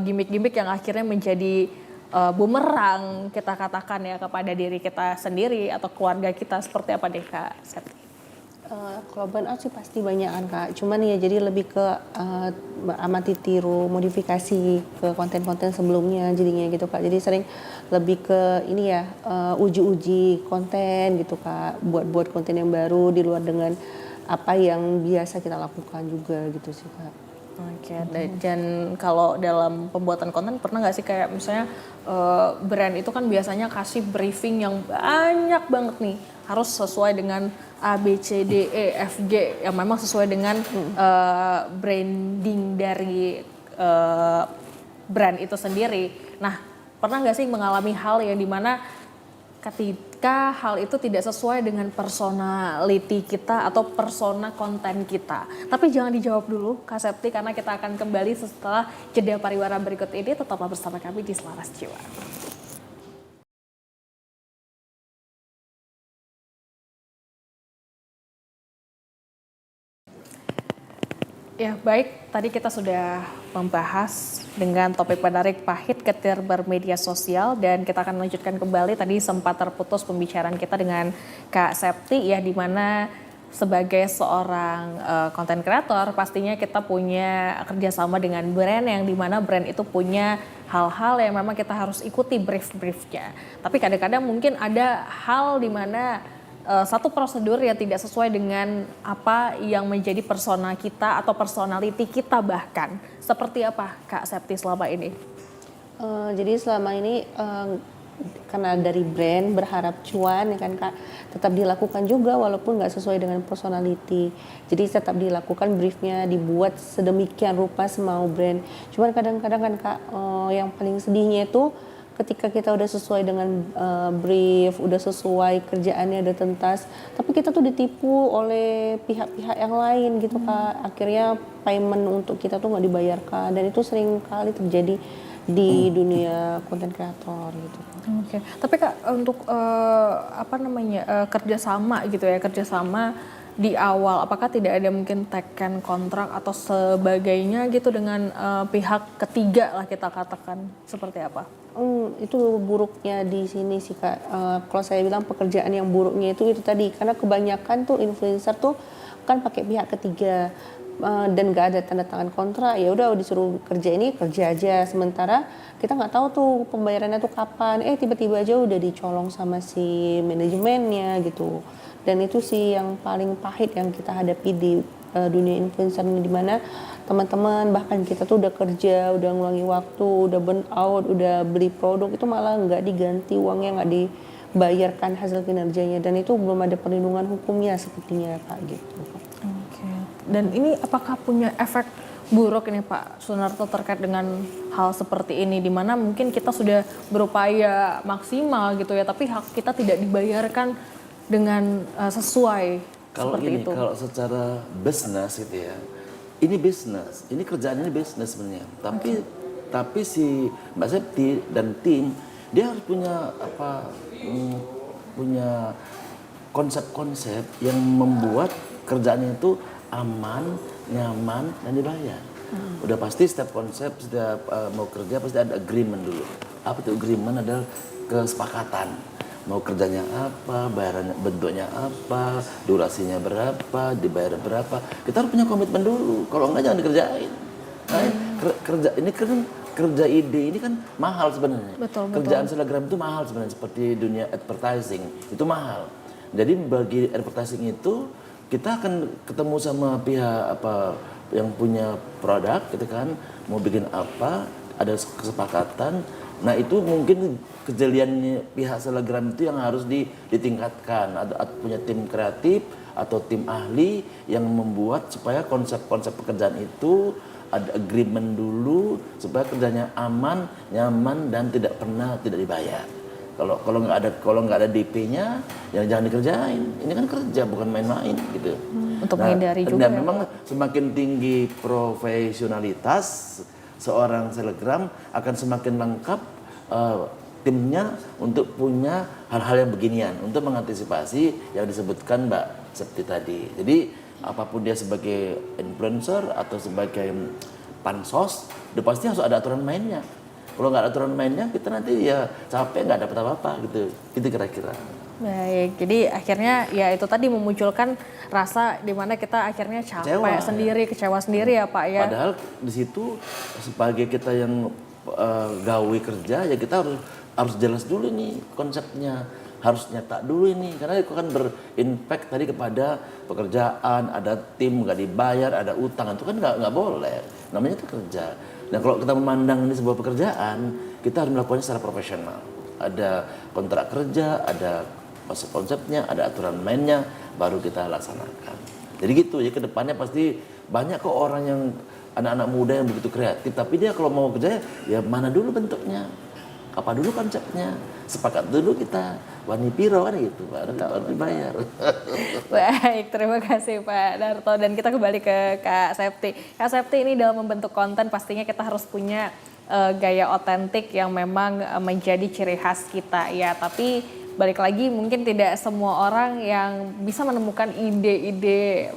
gimmick-gimmick yang akhirnya menjadi bumerang kita katakan ya kepada diri kita sendiri atau keluarga kita, seperti apa deh Kak Septi? Kalau burnout sih pasti banyak kan Kak, cuman ya jadi lebih ke amati tiru, modifikasi ke konten-konten sebelumnya jadinya gitu Kak. Jadi sering lebih ke ini ya, uji-uji konten gitu Kak, buat konten yang baru di luar dengan apa yang biasa kita lakukan juga gitu sih Kak. Oke, dan kalau dalam pembuatan konten pernah nggak sih kayak misalnya brand itu kan biasanya kasih briefing yang banyak banget nih, harus sesuai dengan A, B, C, D, E, F, G yang memang sesuai dengan branding dari brand itu sendiri. Nah, pernah nggak sih mengalami hal yang dimana ketika hal itu tidak sesuai dengan personality kita atau persona konten kita? Tapi jangan dijawab dulu Kak Septi karena kita akan kembali setelah jeda pariwara berikut ini. Tetaplah bersama kami di Selaras Jiwa. Ya baik, tadi kita sudah membahas dengan topik menarik pahit ketir bermedia sosial dan kita akan lanjutkan kembali. Tadi sempat terputus pembicaraan kita dengan Kak Septi ya, di mana sebagai seorang konten kreator pastinya kita punya kerjasama dengan brand yang dimana brand itu punya hal-hal yang memang kita harus ikuti brief-briefnya. Tapi kadang-kadang mungkin ada hal di mana satu prosedur yang tidak sesuai dengan apa yang menjadi persona kita atau personality kita bahkan. Seperti apa Kak Septi selama ini? Jadi selama ini karena dari brand berharap cuan ya kan Kak, tetap dilakukan juga walaupun nggak sesuai dengan personality. Jadi tetap dilakukan briefnya, dibuat sedemikian rupa semau brand. Cuman kadang-kadang kan Kak, yang paling sedihnya itu ketika kita udah sesuai dengan brief, udah sesuai kerjaannya, udah tuntas, tapi kita tuh ditipu oleh pihak-pihak yang lain gitu Kak. Akhirnya payment untuk kita tuh nggak dibayarkan dan itu sering kali terjadi di dunia konten kreator gitu. Oke, tapi Kak untuk kerjasama gitu ya, kerjasama di awal, apakah tidak ada mungkin teken kontrak atau sebagainya gitu dengan pihak ketiga lah kita katakan, seperti apa? Itu buruknya di sini sih Kak. Kalau saya bilang pekerjaan yang buruknya itu tadi, karena kebanyakan tuh influencer tuh kan pakai pihak ketiga. dan nggak ada tanda tangan kontrak, ya udah disuruh kerja ini kerja aja, sementara kita nggak tahu tuh pembayarannya tuh kapan, tiba-tiba aja udah dicolong sama si manajemennya gitu. Dan itu sih yang paling pahit yang kita hadapi di dunia influencer ini, dimana teman-teman bahkan kita tuh udah kerja, udah ngulangi waktu, udah burn out, udah beli produk itu malah nggak diganti uangnya, nggak dibayarkan hasil kinerjanya, dan itu belum ada perlindungan hukumnya sepertinya Kak gitu. Oke. Dan ini apakah punya efek buruk ini Pak Sunarto terkait dengan hal seperti ini, di mana mungkin kita sudah berupaya maksimal gitu ya, tapi hak kita tidak dibayarkan dengan sesuai Kalau seperti gini, itu. kalau secara bisnis gitu ya, ini bisnis, ini kerjaan ini bisnis sebenarnya. Tapi si Mbak Septi dan tim dia harus punya punya konsep-konsep yang membuat kerjaannya itu aman, nyaman, dan dibayar. Udah pasti setiap konsep, setiap mau kerja pasti ada agreement dulu. Apa itu agreement? Adalah kesepakatan. Mau kerjanya apa, bayarannya bentuknya apa, durasinya berapa, dibayar berapa. Kita harus punya komitmen dulu. Kalau enggak jangan dikerjain. Nah, kerja ini kan kerja ide ini kan mahal sebenarnya. Betul. Kerjaan selebgram itu mahal sebenarnya, seperti dunia advertising itu mahal. Jadi bagi advertising itu kita akan ketemu sama pihak yang punya produk gitu kan, mau bikin apa, ada kesepakatan. Nah itu mungkin kejeliannya pihak selebgram itu yang harus ditingkatkan. Ada punya tim kreatif atau tim ahli yang membuat supaya konsep-konsep pekerjaan itu ada agreement dulu supaya kerjanya aman, nyaman, dan tidak dibayar. Kalau nggak ada DP-nya, jangan dikerjain. Ini kan kerja bukan main-main gitu. Untuk menghindari juga. Dan memang semakin tinggi profesionalitas seorang selebgram akan semakin lengkap timnya untuk punya hal-hal yang beginian untuk mengantisipasi yang disebutkan Mbak Septi tadi. Jadi apapun dia sebagai influencer atau sebagai pansos, udah pasti harus ada aturan mainnya. Kalau nggak ada aturan mainnya, kita nanti ya capek nggak dapat apa-apa gitu. Itu kira-kira. Baik, jadi akhirnya ya itu tadi memunculkan rasa di mana kita akhirnya capek sendiri, kecewa sendiri ya Pak ya. Padahal di situ sebagai kita yang gawe kerja ya kita harus jelas dulu nih konsepnya, harus nyetak dulu ini karena itu kan berimpact tadi kepada pekerjaan, ada tim nggak dibayar, ada utang, itu kan nggak boleh, namanya itu kerja. Dan kalau kita memandang ini sebuah pekerjaan, kita harus melakukannya secara profesional. Ada kontrak kerja, ada konsepnya, ada aturan mainnya, baru kita laksanakan. Jadi gitu ya, kedepannya pasti banyak kok orang yang anak-anak muda yang begitu kreatif, tapi dia kalau mau kerja ya mana dulu bentuknya, apa dulu konsepnya, sepakat dulu kita wani piro kan gitu, baru dibayar. Baik, terima kasih Pak Darto, dan kita kembali ke Kak Septi. Kak Septi, ini dalam membentuk konten pastinya kita harus punya gaya otentik yang memang menjadi ciri khas kita ya, tapi balik lagi mungkin tidak semua orang yang bisa menemukan ide-ide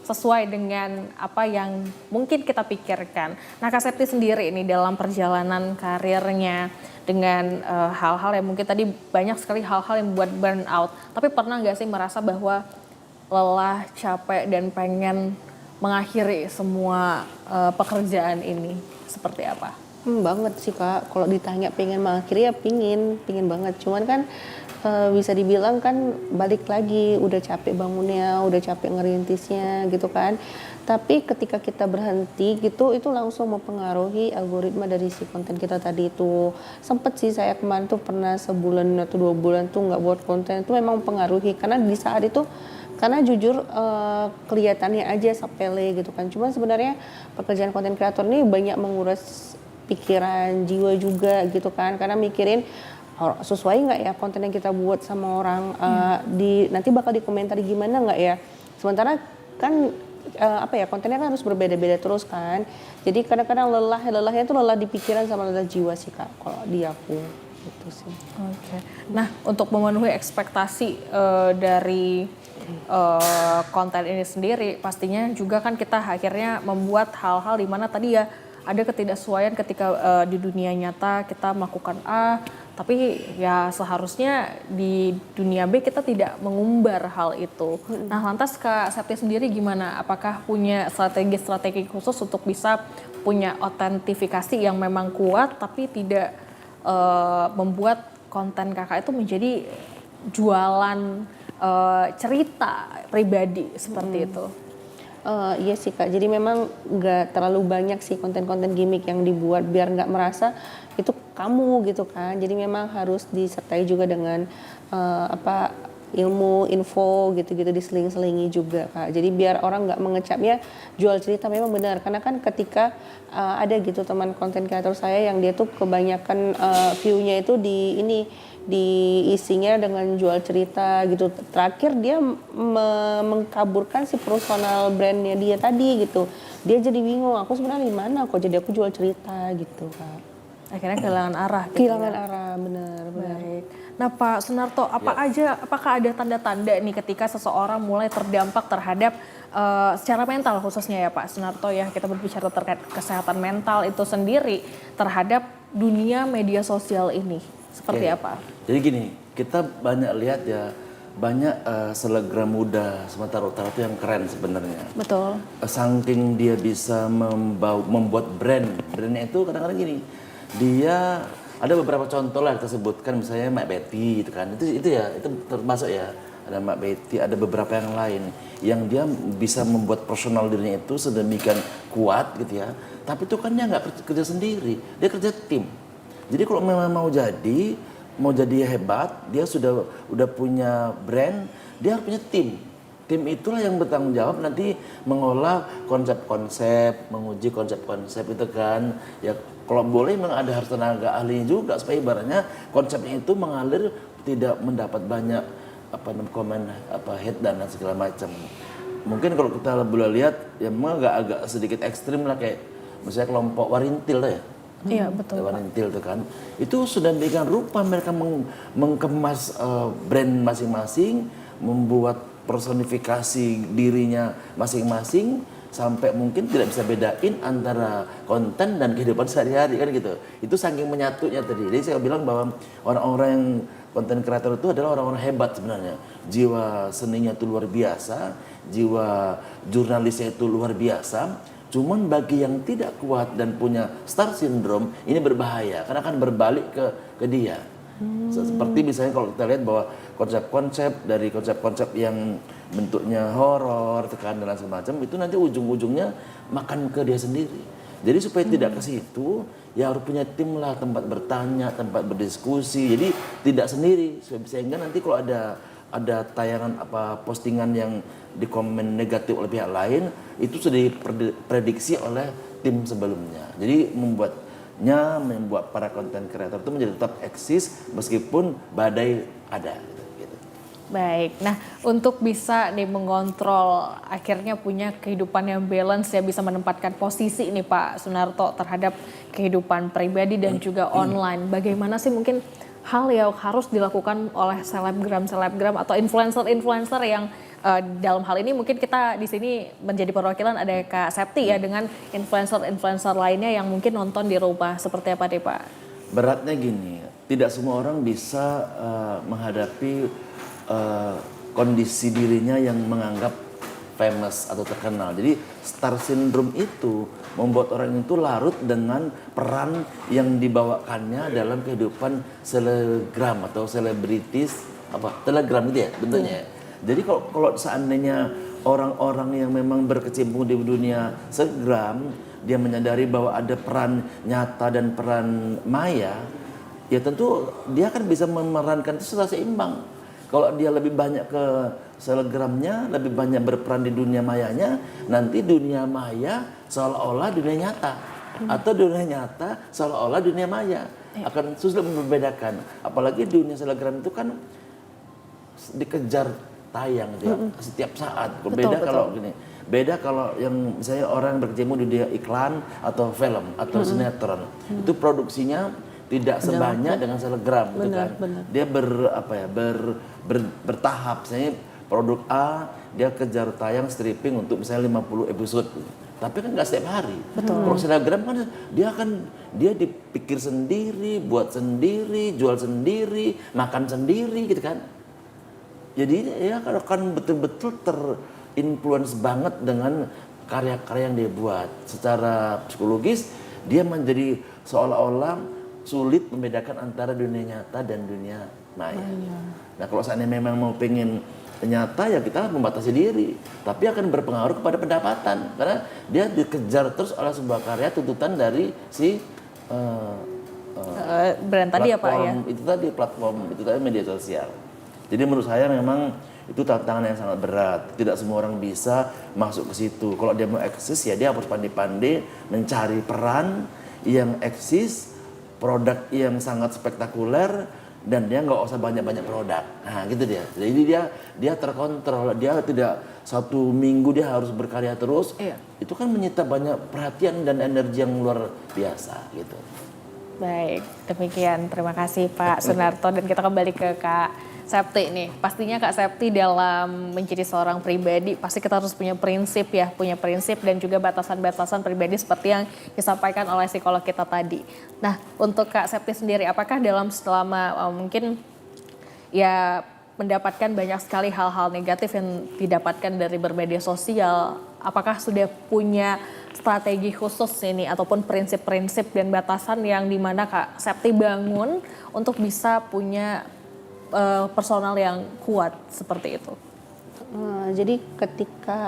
sesuai dengan apa yang mungkin kita pikirkan. Nah Kak Septi sendiri ini dalam perjalanan karirnya dengan hal-hal yang mungkin tadi banyak sekali hal-hal yang membuat burnout. Tapi pernah nggak sih merasa bahwa lelah, capek, dan pengen mengakhiri semua pekerjaan ini? Seperti apa? Banget sih Kak, kalau ditanya pengen mengakhiri ya pingin banget. Cuman kan bisa dibilang kan balik lagi udah capek bangunnya, udah capek ngerintisnya gitu kan. Tapi ketika kita berhenti gitu itu langsung mempengaruhi algoritma dari si konten kita tadi itu. Sempet sih saya kemarin tuh pernah sebulan atau 2 bulan tuh nggak buat konten, itu memang mempengaruhi karena di saat itu karena jujur kelihatannya aja sepele gitu kan. Cuman sebenarnya pekerjaan konten kreator ini banyak menguras pikiran, jiwa juga gitu kan, karena mikirin sesuai nggak ya konten yang kita buat sama orang, nanti bakal dikomentari gimana nggak ya. Sementara kan kontennya kan harus berbeda-beda terus kan, jadi kadang-kadang lelahnya itu lelah di pikiran sama lelah jiwa sih Kak kalau di aku gitu sih. Oke. Nah untuk memenuhi ekspektasi dari konten ini sendiri, pastinya juga kan kita akhirnya membuat hal-hal di mana tadi ya ada ketidaksesuaian ketika di dunia nyata kita melakukan A, Tapi ya seharusnya di dunia B kita tidak mengumbar hal itu. Nah lantas Kak Septi sendiri gimana? Apakah punya strategi-strategi khusus untuk bisa punya otentifikasi yang memang kuat tapi tidak membuat konten kakak itu menjadi jualan cerita pribadi seperti itu? Iya sih Kak, jadi memang nggak terlalu banyak sih konten-konten gimmick yang dibuat biar nggak merasa itu kamu gitu kan. Jadi memang harus disertai juga dengan ilmu, info gitu-gitu diseling-selingi juga Kak. Jadi biar orang nggak mengecapnya jual cerita, memang benar. Karena kan ketika ada gitu teman konten kreator saya yang dia tuh kebanyakan view-nya itu diisinya dengan jual cerita gitu. Terakhir dia mengkaburkan si personal brandnya dia tadi gitu. Dia jadi bingung, aku sebenarnya di mana kok jadi aku jual cerita gitu Kak. Akhirnya kehilangan arah. Gitu Kehilangan ya? arah, benar. Baik. Nah Pak Sunarto, apakah ada tanda-tanda nih ketika seseorang mulai terdampak terhadap secara mental khususnya ya Pak Sunarto ya, kita berbicara terkait kesehatan mental itu sendiri terhadap dunia media sosial ini, seperti apa? Jadi gini, kita banyak lihat ya, banyak selebgram muda Sumatera Utara itu yang keren sebenarnya. Betul. Saking dia bisa membuat brandnya itu kadang-kadang gini, dia ada beberapa contoh lah kita sebutkan, misalnya Mbak Betty gitu kan, itu termasuk ya, ada Mbak Betty, ada beberapa yang lain yang dia bisa membuat personal dirinya itu sedemikian kuat gitu ya, tapi itu kan dia nggak kerja sendiri, dia kerja tim. Jadi kalau memang mau jadi hebat, dia udah punya brand, dia harus punya tim. Tim itulah yang bertanggung jawab nanti mengolah konsep-konsep, menguji konsep-konsep itu kan. Ya kalau boleh memang harus tenaga ahlinya juga supaya ibaratnya konsepnya itu mengalir, tidak mendapat banyak hate dan segala macam. Mungkin kalau kita boleh lihat ya memang agak sedikit ekstrim lah, kayak misalnya kelompok Warintil lah ya. Iya betul. Warintil itu kan, itu sudah demikian rupa mereka mengkemas brand masing-masing, membuat personifikasi dirinya masing-masing sampai mungkin tidak bisa bedain antara konten dan kehidupan sehari-hari kan gitu. Itu saking menyatunya tadi. Jadi saya bilang bahwa orang-orang yang konten kreator itu adalah orang-orang hebat sebenarnya. Jiwa seninya itu luar biasa, jiwa jurnalisnya itu luar biasa. Cuman bagi yang tidak kuat dan punya star syndrome, ini berbahaya karena akan berbalik ke dia. Seperti misalnya kalau kita lihat bahwa konsep-konsep yang bentuknya horor, tekanan dan semacam itu nanti ujung-ujungnya makan ke dia sendiri. Jadi supaya tidak ke situ, ya harus punya tim lah, tempat bertanya, tempat berdiskusi. Jadi tidak sendiri, sehingga nanti kalau ada tayangan postingan yang di komen negatif oleh pihak lain, itu sudah diprediksi oleh tim sebelumnya. Jadi membuat para konten kreator itu menjadi tetap eksis meskipun badai ada. Gitu. Baik, nah untuk bisa nih mengontrol akhirnya punya kehidupan yang balance ya, bisa menempatkan posisi nih Pak Sunarto terhadap kehidupan pribadi dan juga online. Bagaimana sih mungkin hal yang harus dilakukan oleh selebgram atau influencer yang dalam hal ini mungkin kita di sini menjadi perwakilan ada Kak Septi ya, dengan influencer lainnya yang mungkin nonton di rumah, seperti apa deh Pak? Beratnya gini, tidak semua orang bisa menghadapi kondisi dirinya yang menganggap famous atau terkenal. Jadi star syndrome itu membuat orang itu larut dengan peran yang dibawakannya dalam kehidupan selebgram atau selebritis telegram gitu ya bentuknya. Jadi kalau seandainya orang-orang yang memang berkecimpung di dunia selebgram, dia menyadari bahwa ada peran nyata dan peran maya, ya tentu dia akan bisa memerankan itu secara seimbang. Kalau dia lebih banyak ke selebgramnya, lebih banyak berperan di dunia mayanya, nanti dunia maya seolah-olah dunia nyata. Atau dunia nyata seolah-olah dunia maya. Akan susah membedakan. Apalagi dunia selebgram itu kan dikejar tayang dia setiap saat. Beda kalau gini. Beda kalau yang misalnya orang berkecimpung di dunia iklan atau film atau sinetron. Itu produksinya tidak sebanyak dengan selebgram gitu kan. Dia bertahap. Misalnya produk A dia kejar tayang stripping untuk misalnya 50 episode. Tapi kan nggak setiap hari. Kalau selebgram kan dia dipikir sendiri, buat sendiri, jual sendiri, makan sendiri gitu kan. Jadi ya akan betul-betul terinfluence banget dengan karya-karya yang dia buat. Secara psikologis dia menjadi seolah-olah sulit membedakan antara dunia nyata dan dunia maya. Nah kalau seandainya memang mau pengen nyata ya kita membatasi diri, tapi akan berpengaruh kepada pendapatan karena dia dikejar terus oleh sebuah karya tuntutan dari si Brand tadi ya Pak ya. Platform itu tadi media sosial. Jadi menurut saya memang itu tantangan yang sangat berat. Tidak semua orang bisa masuk ke situ. Kalau dia mau eksis ya dia harus pandai-pandai mencari peran yang eksis, produk yang sangat spektakuler, dan dia nggak usah banyak-banyak produk. Nah gitu dia. Jadi dia terkontrol. Dia tidak satu minggu dia harus berkarya terus. Iya. Itu kan menyita banyak perhatian dan energi yang luar biasa gitu. Baik, demikian. Terima kasih Pak Sunarto dan kita kembali ke Kak Septi nih. Pastinya Kak Septi dalam menjadi seorang pribadi pasti kita harus punya prinsip ya, punya prinsip dan juga batasan-batasan pribadi seperti yang disampaikan oleh psikolog kita tadi. Nah, untuk Kak Septi sendiri apakah selama mungkin ya mendapatkan banyak sekali hal-hal negatif yang didapatkan dari bermedia sosial, apakah sudah punya strategi khusus ini ataupun prinsip-prinsip dan batasan yang dimana Kak Septi bangun untuk bisa punya personal yang kuat seperti itu? Jadi ketika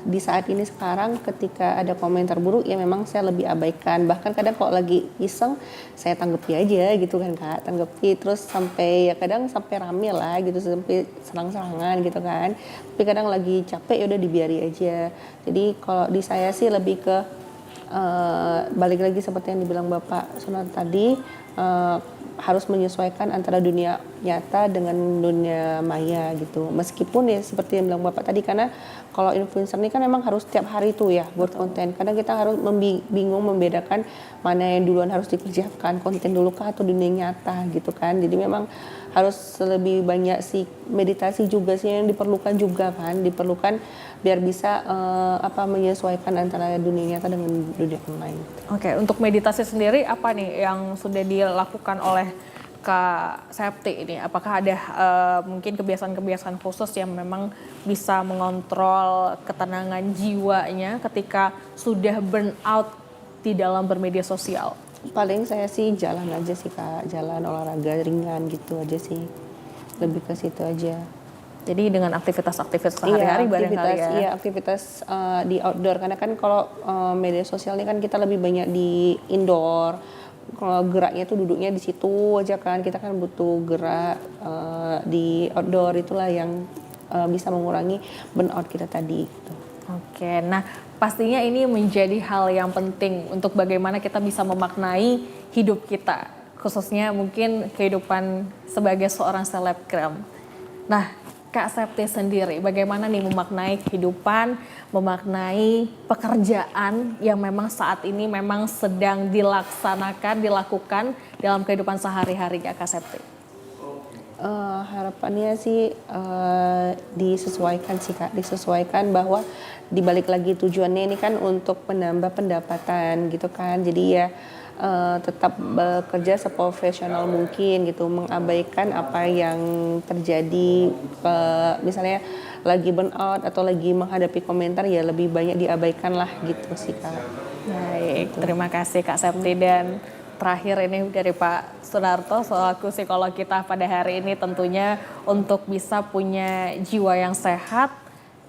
di saat ini sekarang ketika ada komentar buruk ya memang saya lebih abaikan, bahkan kadang kalau lagi iseng saya tanggapi aja gitu kan Kak, tanggapi terus sampai ya kadang sampai rame lah gitu, sampai serang-serangan gitu kan, tapi kadang lagi capek ya udah dibiari aja. Jadi kalau di saya sih lebih ke balik lagi seperti yang dibilang Bapak Sunarto tadi, harus menyesuaikan antara dunia nyata dengan dunia maya gitu. Meskipun ya seperti yang bilang Bapak tadi, karena kalau influencer ini kan memang harus setiap hari tuh ya buat konten. Kadang kita harus bingung membedakan mana yang duluan harus dikerjakan, konten dulu kah atau dunia nyata gitu kan. Jadi memang harus lebih banyak sih meditasi juga sih yang diperlukan juga kan, diperlukan biar bisa menyesuaikan antara dunia nyata dengan dunia online. Oke, untuk meditasi sendiri apa nih yang sudah dilakukan oleh Kak Septi ini? Apakah ada mungkin kebiasaan-kebiasaan khusus yang memang bisa mengontrol ketenangan jiwanya ketika sudah burn out di dalam bermedia sosial? Paling saya sih jalan aja sih Kak, jalan olahraga ringan gitu aja sih, lebih ke situ aja. Jadi dengan aktivitas-aktivitas sehari-hari barangkali ya? Iya, aktivitas di outdoor. Karena kan kalau media sosial ini kan kita lebih banyak di indoor. Kalau geraknya tuh duduknya di situ aja kan. Kita kan butuh gerak di outdoor, itulah yang bisa mengurangi burnout kita tadi. Gitu. Oke, nah pastinya ini menjadi hal yang penting untuk bagaimana kita bisa memaknai hidup kita. Khususnya mungkin kehidupan sebagai seorang selebgram. Nah, Kak Septi sendiri, bagaimana nih memaknai kehidupan, memaknai pekerjaan yang memang saat ini memang sedang dilakukan dalam kehidupan sehari-hari Kak Septi? Harapannya sih disesuaikan sih Kak, disesuaikan bahwa dibalik lagi tujuannya ini kan untuk menambah pendapatan gitu kan, jadi ya tetap bekerja seprofesional mungkin gitu, mengabaikan apa yang terjadi misalnya lagi burnout atau lagi menghadapi komentar ya lebih banyak diabaikan lah gitu sih Kak. Baik, terima kasih Kak Septi dan terakhir ini dari Pak Sunarto selaku psikolog kita pada hari ini tentunya untuk bisa punya jiwa yang sehat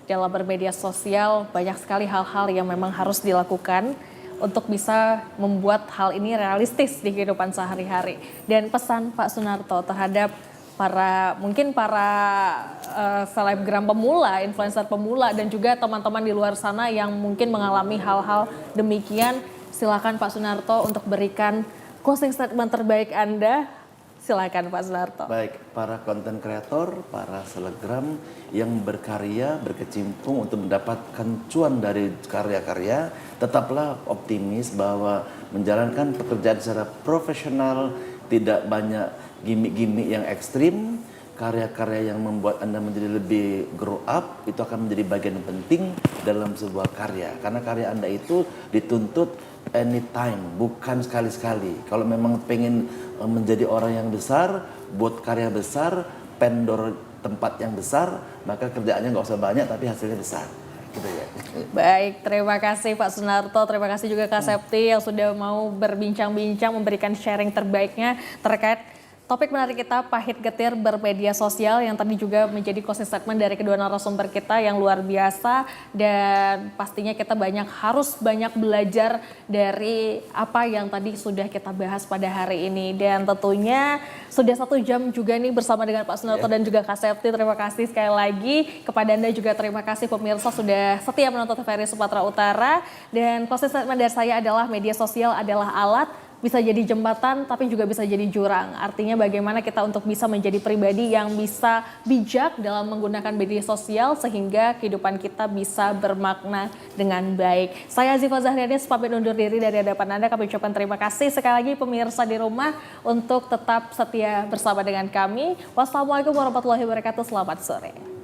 dalam bermedia sosial banyak sekali hal-hal yang memang harus dilakukan untuk bisa membuat hal ini realistis di kehidupan sehari-hari. Dan pesan Pak Sunarto terhadap para selebgram pemula, influencer pemula dan juga teman-teman di luar sana yang mungkin mengalami hal-hal demikian, silakan Pak Sunarto untuk berikan closing statement terbaik Anda. Silakan Pak Sunarto. Baik, para konten kreator, para selebgram yang berkarya, berkecimpung untuk mendapatkan cuan dari karya-karya, tetaplah optimis bahwa menjalankan pekerjaan secara profesional, tidak banyak gimmick-gimmick yang ekstrim, karya-karya yang membuat Anda menjadi lebih grow up itu akan menjadi bagian yang penting dalam sebuah karya. Karena karya Anda itu dituntut anytime, bukan sekali-sekali. Kalau memang pengen menjadi orang yang besar, buat karya besar, pendor tempat yang besar, maka kerjaannya nggak usah banyak tapi hasilnya besar. Gitu ya. Baik, terima kasih Pak Sunarto, terima kasih juga Kak Septi yang sudah mau berbincang-bincang, memberikan sharing terbaiknya terkait topik menarik kita, pahit getir bermedia sosial, yang tadi juga menjadi closing statement dari kedua narasumber kita yang luar biasa, dan pastinya kita harus banyak belajar dari apa yang tadi sudah kita bahas pada hari ini. Dan tentunya sudah 1 jam juga nih bersama dengan Pak Sunarto dan juga Kak Septi. Terima kasih sekali lagi kepada Anda juga, terima kasih pemirsa sudah setia menonton TVRI Sumatera Utara. Dan closing statement dari saya adalah media sosial adalah alat, bisa jadi jembatan tapi juga bisa jadi jurang. Artinya bagaimana kita untuk bisa menjadi pribadi yang bisa bijak dalam menggunakan media sosial sehingga kehidupan kita bisa bermakna dengan baik. Saya Ziva Zahrianis pamit undur diri dari hadapan Anda. Kami ucapkan terima kasih sekali lagi pemirsa di rumah untuk tetap setia bersama dengan kami. Wassalamualaikum warahmatullahi wabarakatuh. Selamat sore.